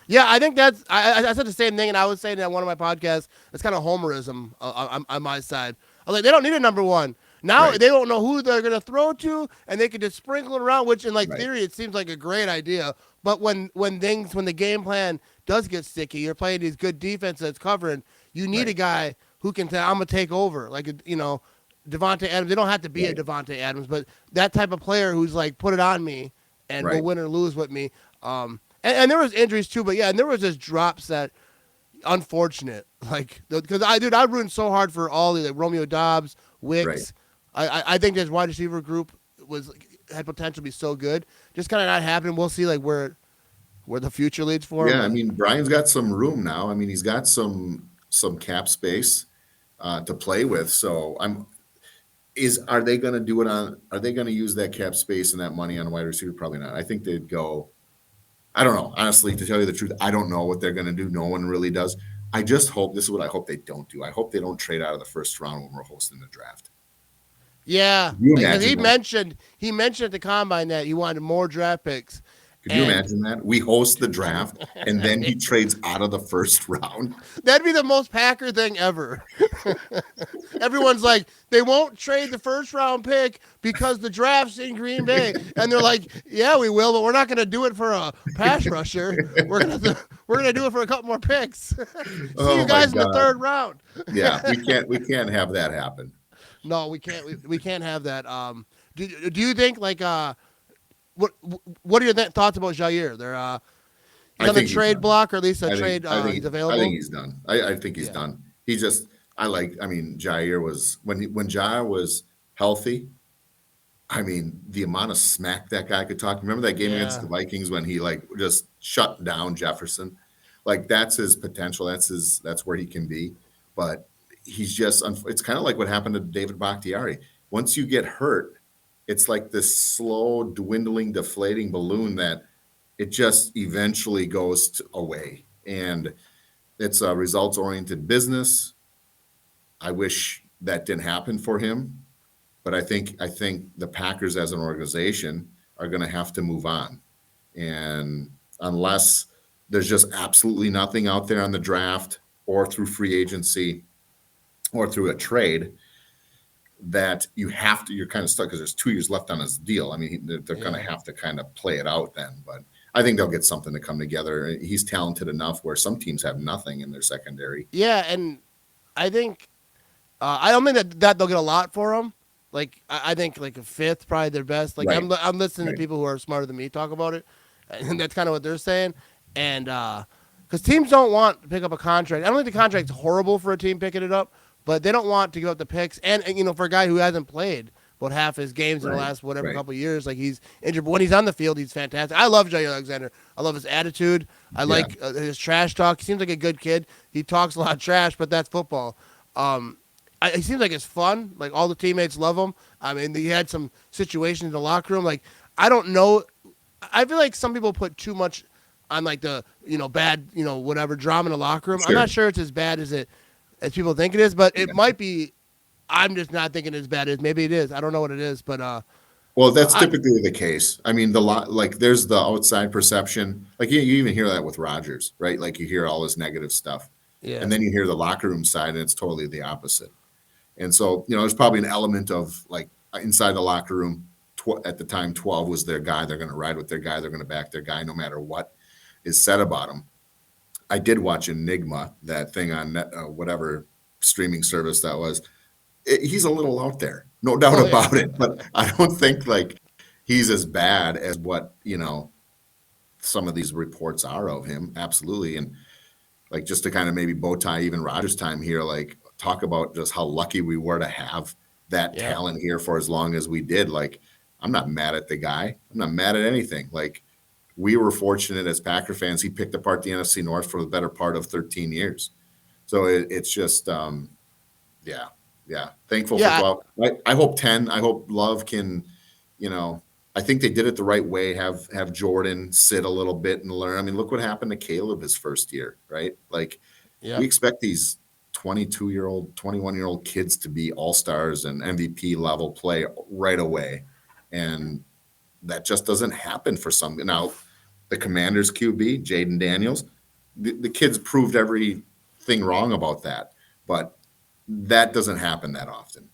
Yeah, I think I said the same thing, and I was saying that on one of my podcasts. It's kind of homerism on my side. I was like, they don't need a number one. Now they don't know who they're going to throw to, and they can just sprinkle it around, which in theory it seems like a great idea. But when the game plan does get sticky, you're playing these good defense that's covering, you need a guy who can say, I'm going to take over. Like, Devontae Adams. They don't have to be a Devontae Adams, but that type of player who's like, put it on me and will win or lose with me. And and there was injuries too, but yeah, and there was just drops that unfortunate. Like because I rooting so hard for all the like Romeo Dobbs, Right. Wicks. I think this wide receiver group was had potential to be so good. Just kind of not happening. We'll see like where the future leads for him. Yeah, I But mean, Brian's got some room now. I mean, he's got some cap space to play with. So are they going to do it on? Are they going to use that cap space and that money on a wide receiver? Probably not. I think they'd go. I don't know. Honestly, to tell you the truth, I don't know what they're going to do. No one really does. I just hope this is what I hope they don't do. I hope they don't trade out of the first round when we're hosting the draft. yeah, Could you because imagine that? he mentioned at the combine that he wanted more draft picks, Could you and imagine that? We host the draft and then he trades out of the first round. that'd be the most Packer thing ever. Everyone's like, they won't trade the first round pick because the draft's in Green Bay, and they're like, yeah, we will, but we're not going to do it for a pass rusher. We're gonna do it for a couple more picks. See you Oh my guys in the God. third round. Yeah, we can't have that happen. No, we can't. We can't have that. Do you think like what what are your thoughts about Jair? He's I on the think he's trade done. block, or at least a I trade. think I He's think I think available. he's done. I think he's Yeah, done. He just I mean Jair was when Jair was healthy. I mean the amount of smack that guy could talk. Remember that game against yeah, the Vikings when he like just shut down Jefferson? Like that's his potential. That's where he can be. But he's just it's kind of like what happened to David Bakhtiari. Once you get hurt, it's like this slow dwindling deflating balloon that it just eventually goes away. And it's a results oriented business. I wish that didn't happen for him, but I think the Packers as an organization are going to have to move on. And unless there's just absolutely nothing out there on the draft or through free agency or through a trade that you're kind of stuck because there's 2 years left on his deal. I mean, they're going to yeah, have to kind of play it out then. But I think they'll get something to come together. He's talented enough where some teams have nothing in their secondary. yeah. And I think I don't think that they'll get a lot for him. Like I think like a fifth probably their best. Like Right, I'm listening to right. people who are smarter than me talk about it, and that's kind of what they're saying. And because teams don't want to pick up a contract. I don't think the contract's horrible for a team picking it up, but they don't want to give up the picks. And for a guy who hasn't played about half his games in the Right, last whatever right. couple of years, like he's injured. But when he's on the field, he's fantastic. I love Jair Alexander. I love his attitude. I Yeah, like his trash talk. He seems like a good kid. He talks a lot of trash, but that's football. Um, he seems like it's fun. Like all the teammates love him. I mean, he had some situations in the locker room. Like I don't know. I feel like some people put too much on like the bad whatever drama in the locker room. I'm sure. not sure it's as bad as people think it is, but it Yeah. might be. I'm just not thinking as bad as maybe it is. I don't know what it is, but Well, that's I typically the case. I mean, the lot like there's the outside perception. Like you even hear that with Rodgers, right? Like you hear all this negative stuff, yeah and then you hear the locker room side, and it's totally the opposite. And so, there's probably an element of like inside the locker room at the time, 12 was their guy. They're going to ride with their guy. They're going to back their guy no matter what is said about them. I did watch Enigma, that thing on whatever streaming service that was. He's a little out there, no doubt oh yeah about it. But I don't think like he's as bad as what, some of these reports are of him. Absolutely. And like just to kind of maybe bow tie even Rogers' time here, like talk about just how lucky we were to have that yeah talent here for as long as we did. Like, I'm not mad at the guy. I'm not mad at anything. Like, we were fortunate as Packer fans. He picked apart the NFC North for the better part of 13 years. So it's just, yeah, yeah. Thankful for yeah 12. I hope 10. I hope Love can, you know, I think they did it the right way. Have Jordan sit a little bit and learn. I mean, look what happened to Caleb his first year, right? Like yeah we expect these 22-year-old, 21-year-old kids to be all-stars and MVP level play right away. And that just doesn't happen for some. Now, the Commanders QB, Jaden Daniels, the kids proved everything wrong about that. But that doesn't happen that often.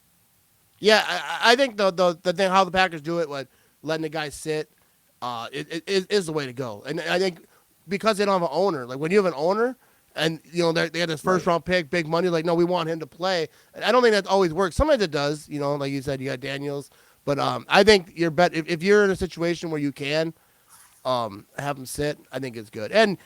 yeah. I think the thing how the Packers do it, like letting the guy sit, it is the way to go. And I think because they don't have an owner, like when you have an owner. And they had this first Right. round pick, big money. Like, no, we want him to play. And I don't think that always works. Sometimes it does. Like you said, you got Daniels. But I think you're bet if you're in a situation where you can, have him sit, I think it's good. And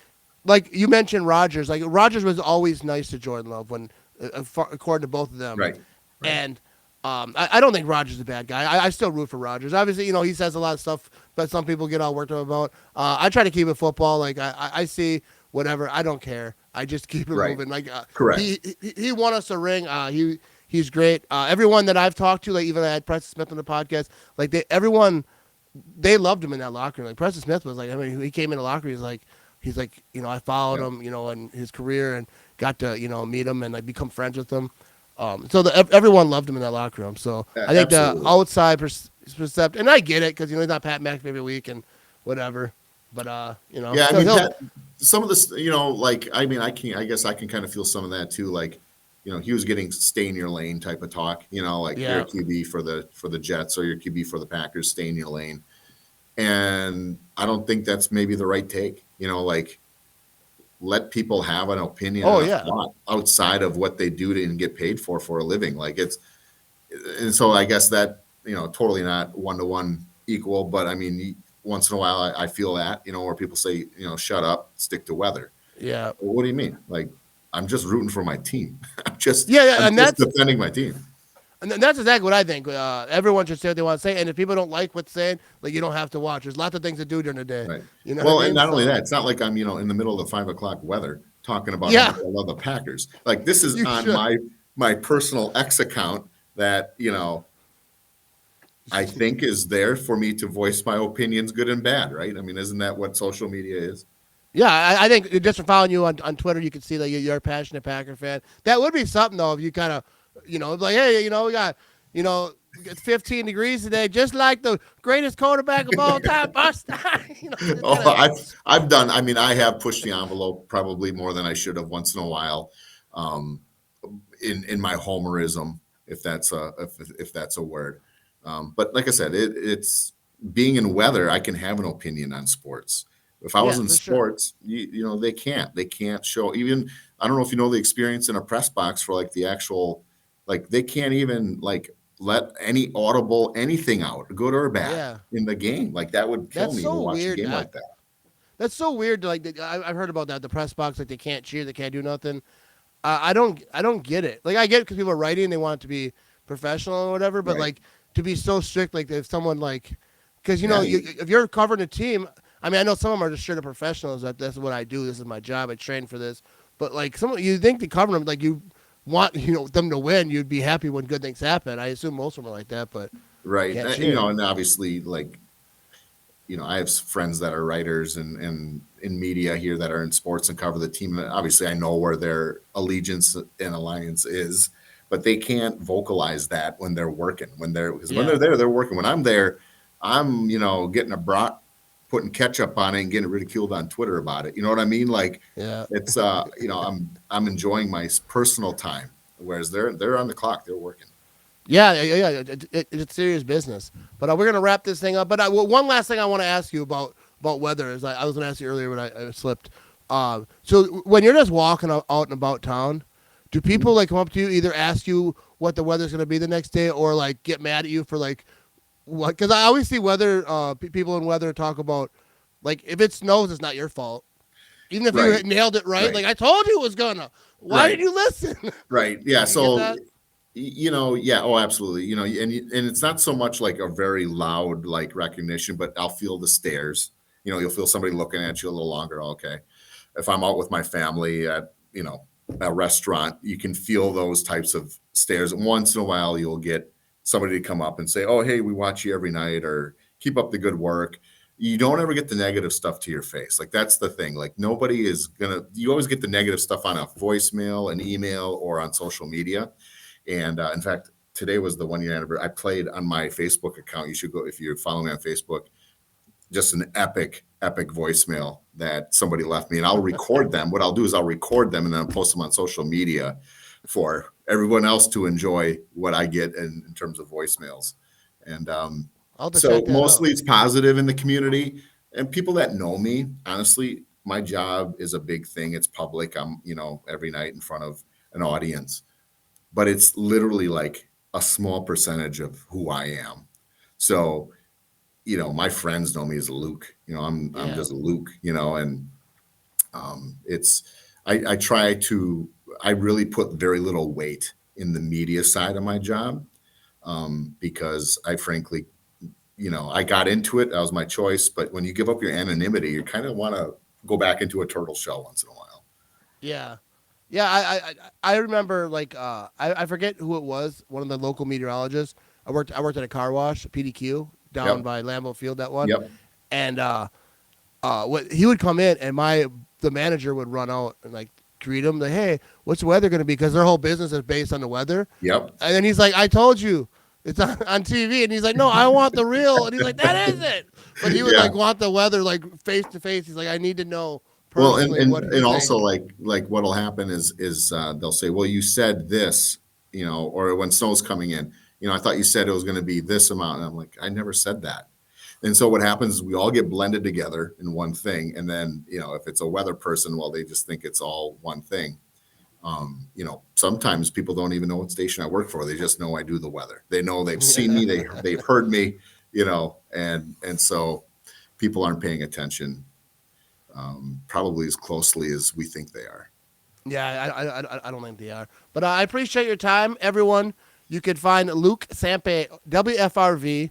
like you mentioned, Rogers. Like Rogers was always nice to Jordan Love when, according to both of them. Right. Right. And I don't think Rogers is a bad guy. I still root for Rogers. Obviously, he says a lot of stuff that some people get all worked up about. I try to keep it football. Like I see whatever. I don't care. I just keep it Right. moving. Like Correct. he won us a ring. He's great. Everyone that I've talked to, like even I had Preston Smith on the podcast, like everyone they loved him in that locker room. Like Preston Smith was like, I mean, he came in the locker room. He's like, I followed him, in his career and got to, meet him and like become friends with him. So everyone loved him in that locker room. So I think Absolutely. the outside perception, and I get it because he's not Pat McAfee every week and whatever. But Yeah, I so mean, some of this, like, I mean, I guess I can kind of feel some of that too. Like, he was getting stay in your lane type of talk. Like you're yeah, a QB for the Jets or you're a QB for the Packers, stay in your lane. And I don't think that's maybe the right take. Like let people have an opinion oh and a yeah, thought outside of what they do and get paid for a living. Like and so I guess that, totally not one-to-one equal, but I mean, once in a while I feel that, where people say, shut up, stick to weather. yeah, Well, what do you mean? Like, I'm just rooting for my team. yeah, I'm and just defending my team. that's exactly what I think. Everyone should say what they want to say, and if people don't like what's saying, like you don't have to watch. There's lots of things to do during the day. Right. You know Well, what I and mean? not only So that, it's not like I'm, in the middle of the 5 o'clock weather talking about how yeah, much I love the Packers. Like this is you on should. my personal X account that, I think is there for me to voice my opinions, good and bad, right? I mean, isn't that what social media is? Yeah, I think just from following you on Twitter, you can see that you're a passionate Packer fan. That would be something though if you kind of, like hey, we got, it's 15 degrees today, just like the greatest quarterback of all time, Bust. Just Oh, kind of. I've done. I mean, I have pushed the envelope probably more than I should have once in a while, um, in my homerism, if that's a word. But like I said, it's being in weather. I can have an opinion on sports. If I was Yeah, in for sure. sports, they can't show even. I don't know if you know the experience in a press box for like the actual, like they can't even like let any audible anything out, good or bad, Yeah, in the game. Like that would kill that's me to so watch a weird. game like that. That's so weird. Like I've heard about that. The press box, like they can't cheer, they can't do nothing. I don't get it. Like I get it because people are writing, they want it to be professional or whatever. But Right. like to be so strict, like if someone like, because Yeah. if you're covering a team, I mean I know some of them are just straight up professionals. That's what I do. This is my job. I train for this. But like some, you think to cover them, like you want them to win. You'd be happy when good things happen. I assume most of them are like that, but Right. can't cheer. And obviously, like, I have friends that are writers and in media here that are in sports and cover the team. And obviously, I know where their allegiance and alliance is, but they can't vocalize that when they're working. Because when they're Yeah, there, they're working. When I'm there, I'm getting a brat, putting ketchup on it, and getting ridiculed on Twitter about it. You know what I mean? Like, yeah. it's I'm enjoying my personal time, whereas they're on the clock, they're working. Yeah. It's serious business. But we're gonna wrap this thing up. But one last thing I want to ask you about weather is I was gonna ask you earlier, but I slipped. So when you're just walking out and about town, do people like come up to you, either ask you what the weather's gonna be the next day, or like get mad at you for like what? Because I always see weather people in weather talk about like if it snows, it's not your fault. Even if you Right. nailed it right, Right. like I told you it was gonna. Why did Right. you listen? Right. Yeah. You get So, that? yeah. Oh, absolutely. And it's not so much like a very loud like recognition, but I'll feel the stares. You'll feel somebody looking at you a little longer. Okay. If I'm out with my family at, a restaurant, you can feel those types of stares. And once in a while, you'll get somebody to come up and say, "Oh, hey, we watch you every night," or "Keep up the good work." You don't ever get the negative stuff to your face. Like that's the thing. Like nobody is gonna. You always get the negative stuff on a voicemail, an email, or on social media. And in fact, today was the 1 year anniversary. I played on my Facebook account. You should go if you follow me on Facebook. Just an epic voicemail that somebody left me, and I'll record them. What I'll do is I'll record them and then I'll post them on social media for everyone else to enjoy what I get in terms of voicemails. And I'll have to so check that out. mostly it's positive in the community and people that know me. Honestly, my job is a big thing. It's public. I'm every night in front of an audience, but it's literally like a small percentage of who I am. So my friends know me as Luke. I'm Yeah. just Luke. And it's I try to I really put very little weight in the media side of my job, because I frankly, I got into it. That was my choice. But when you give up your anonymity, you kind of want to go back into a turtle shell once in a while. Yeah. Yeah, I remember like I forget who it was, one of the local meteorologists. I worked at a car wash, PDQ, down Yep. by Lambeau Field that one. Yep. And what he would come in and the manager would run out and like greet him like, "Hey, what's the weather going to be?" Because their whole business is based on the weather. Yep. And then he's like, "I told you, it's on TV." And he's like, "No, I want the real." And he's like, "That isn't." But he would Yeah. like want the weather like face to face. He's like, "I need to know Well, and personally and, what you and think." also like what'll happen is they'll say, well, you said this, or when snow's coming in, I thought you said it was going to be this amount. And I'm like, I never said that. And so what happens is we all get blended together in one thing. And then, if it's a weather person, well, they just think it's all one thing. Sometimes people don't even know what station I work for. They just know I do the weather. They know they've seen me, they've heard me, and so people aren't paying attention, probably as closely as we think they are. Yeah, I don't think they are. But I appreciate your time, everyone. You can find Luke Sampe, WFRV,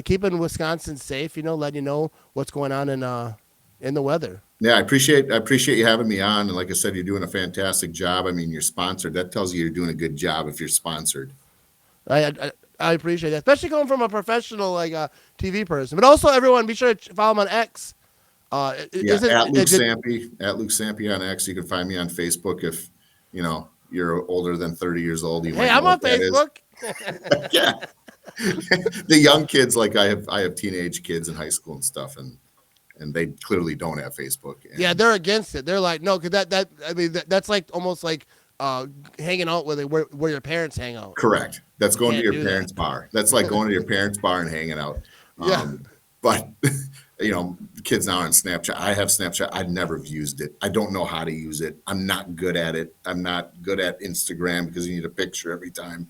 keeping Wisconsin safe. Letting you know what's going on in the weather. Yeah, I appreciate you having me on. And like I said, you're doing a fantastic job. I mean, you're sponsored. That tells you you're doing a good job if you're sponsored. I appreciate that, especially coming from a professional like TV person. But also, everyone, be sure to follow him on X. Yeah, Is it, at Luke is it Sampe, on X. You can find me on Facebook if you're older than 30 years old. You Hey, might know I'm on what that is. Facebook. Yeah, the young kids, like I have teenage kids in high school and stuff, and they clearly don't have Facebook. Yeah, And they're against it. They're like, no, because that's like almost like hanging out where your parents hang out. correct. That's You going to can't your do parents' that. bar. That's like going to your parents' bar and hanging out. Yeah. But kids now on Snapchat. I have Snapchat. I've never used it. I don't know how to use it. I'm not good at it. I'm not good at Instagram because you need a picture every time.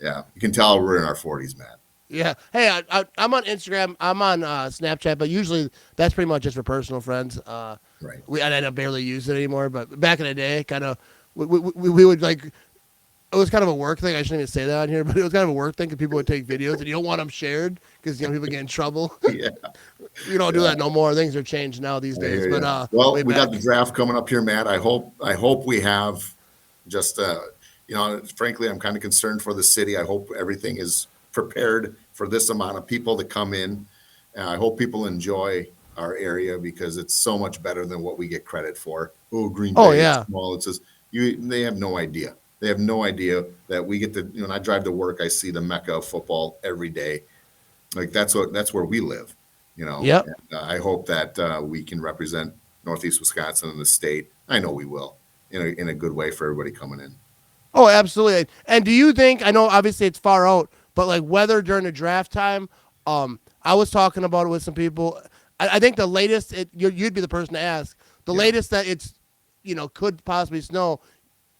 Yeah, you can tell we're in our 40s, Matt. Yeah. Hey, I'm on Instagram. I'm on Snapchat, but usually that's pretty much just for personal friends. Right. I barely use it anymore, but back in the day, kind of, we would like. It was kind of a work thing. I shouldn't even say that on here, but it was kind of a work thing because people would take videos and you don't want them shared because people get in trouble. Yeah. You don't do that no more. Things are changed now these I days. hear But ya. Well, way we got back. the draft coming up here, Matt. I hope we have just frankly, I'm kind of concerned for the city. I hope everything is prepared for this amount of people to come in. I hope people enjoy our area because it's so much better than what we get credit for. Oh, Green Oh Bay, it's yeah. small. It says they have no idea. They have no idea that we get to, when I drive to work, I see the mecca of football every day. Like that's where we live, Yep. And, I hope that we can represent Northeast Wisconsin and the state. I know we will in a good way for everybody coming in. Oh, absolutely. And do you think? I know obviously it's far out, but like weather during the draft time. I was talking about it with some people. I think the latest you'd be the person to ask. The Yeah. latest that it's could possibly snow.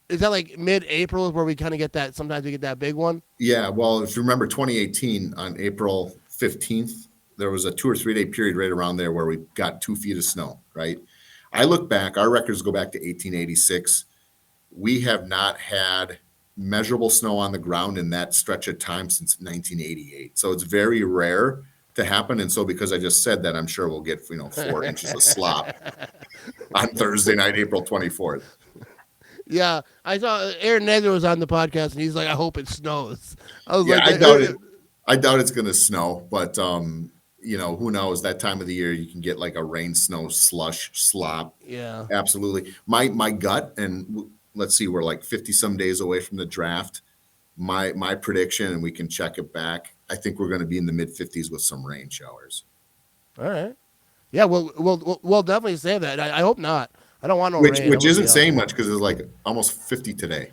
Is that like mid-April where we kind of get that? Sometimes we get that big one. Yeah, well, if you remember 2018 on April 15th, there was a 2 or 3 day period right around there where we got 2 feet of snow, right? I look back, our records go back to 1886. We have not had measurable snow on the ground in that stretch of time since 1988. So it's very rare to happen. And so because I just said that, I'm sure we'll get, 4 inches of slop on Thursday night, April 24th. Yeah, I saw Aaron Negler was on the podcast and he's like, "I hope it snows." I was Yeah, like, I doubt it. I doubt it's going to snow, but who knows? That time of the year, you can get like a rain, snow, slush, slop. Yeah. Absolutely. My gut, and let's see, we're like 50 some days away from the draft. My prediction, and we can check it back. I think we're going to be in the mid 50s with some rain showers. All right. Yeah, we'll definitely say that. I hope not. I don't want no Which rain. which isn't saying much because it's like almost 50 today.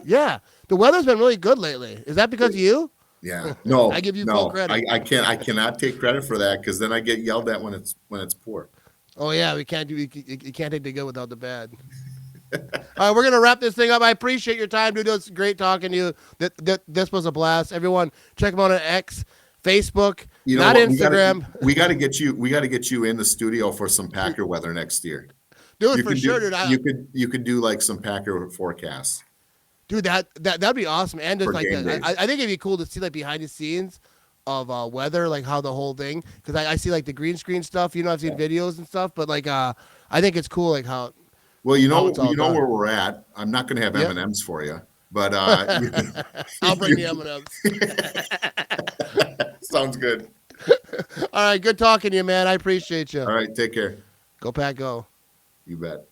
Yeah, the weather's been really good lately. Is that because of you? Yeah. No, I give you full no. credit. I cannot take credit for that because then I get yelled at when it's poor. Oh yeah, we can't do. You can't take the good without the bad. All right, we're gonna wrap this thing up. I appreciate your time, dude. It was great talking to you. This was a blast. Everyone, check them out on X, Facebook. You know Not what? Instagram. We got to get you. We got to get you in the studio for some Packer weather next year. Dude, You for can sure, do. dude. You could do like some Packer forecasts Dude, that'd be awesome. And just for like game that, days. I think it'd be cool to see like behind the scenes of weather, like how the whole thing. Because I see like the green screen stuff. You know, I've seen videos and stuff. But like, I think it's cool, like how Well, it's all you know done. where we're at. I'm not going to have Yep. M&Ms for you, but I'll bring the you, M&Ms. sounds good. All right, good talking to you, man. I appreciate you. All right, take care. Go Pack, go. You bet.